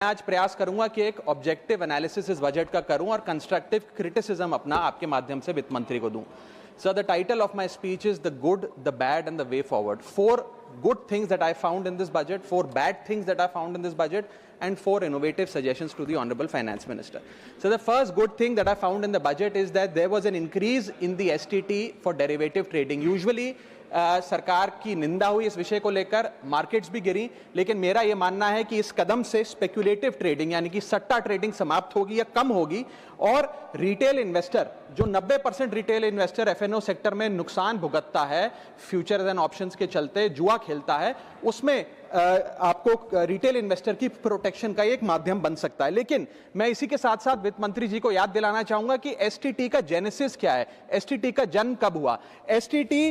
मैं आज प्रयास करूंगा कि एक ऑब्जेक्टिव एनालिसिस इस बजट का करूं और कंस्ट्रक्टिव क्रिटिसिज्म अपना आपके माध्यम से वित्त मंत्री को दूं। So the title of my speech is the good, the bad and the way forward. 4 good things that I found in this budget, 4 bad things that I found in this budget, and 4 innovative suggestions to the Honorable Finance Minister. So the first good thing that I found in the budget is that there was an increase in the STT for derivative trading. Usually सरकार की निंदा हुई इस विषय को लेकर, markets भी गिरी, लेकिन मेरा यह मानना है कि इस कदम से स्पेक्युलेटिव ट्रेडिंग यानी कि सट्टा ट्रेडिंग समाप्त होगी या कम होगी और रिटेल इन्वेस्टर, जो 90% रिटेल इन्वेस्टर एफएनओ सेक्टर में नुकसान भुगतता है, फ्यूचर्स एंड ऑप्शंस के चलते जुआ खेलता है, उसमें आपको रिटेल इन्वेस्टर की प्रोटेक्शन का एक माध्यम बन सकता है। लेकिन मैं इसी के साथ साथ वित्त मंत्री जी को याद दिलाना चाहूंगा कि एसटीटी का जेनेसिस क्या है, एसटीटी का जन्म कब हुआ। एसटीटी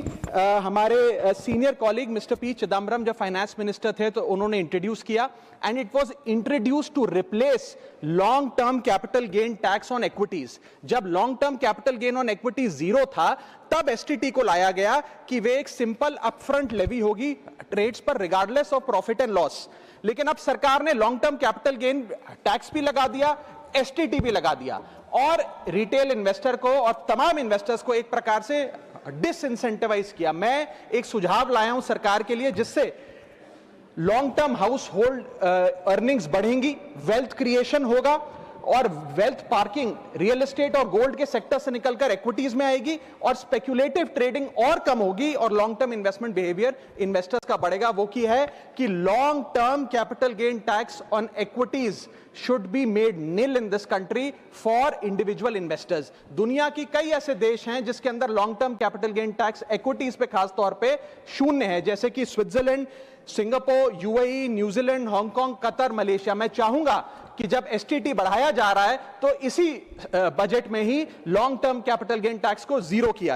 हमारे senior colleague mister P Chidambaram जब फाइनेंस मिनिस्टर थे तो उन्होंने इंट्रोड्यूस किया and it was introduced to replace long term capital gain tax on equities. जब long term capital gain on equity zero था तब एसटीटी को लाया गया कि वे एक सिंपल अपफ्रंट लेवी होगी ट्रेड्स पर regardless of profit and loss. लेकिन अब सरकार ने long term capital gain tax भी लगा दिया, एसटीटी भी लगा दिया और रिटेल इन्वेस्टर को और तमाम इन्वेस्टर्स को एक प्रकार से डिसइंसेंटिवाइज किया। मैं एक सुझाव लाया हूं सरकार के लिए जिससे long term house hold earnings बढ़ेंगी, वेल्थ क्रिएशन होगा और वेल्थ पार्किंग रियल एस्टेट और गोल्ड के सेक्टर से निकलकर इक्विटीज में आएगी और स्पेक्युलेटिव ट्रेडिंग और कम होगी और long term investment behaviour investors का बढ़ेगा। वो की है कि long term capital gain tax on equities should be made nil in this country for individual investors. दुनिया की कई ऐसे देश हैं जिसके अंदर long term capital gain tax equities पे खास तौर पे शून्य है, जैसे कि Switzerland, Singapore, UAE, New Zealand, Hong Kong, Qatar, Malaysia. मैं चाहूंगा कि जब एसटीटी बढ़ाया जा रहा है तो इसी बजट में ही long term capital gain tax को जीरो किया जाए।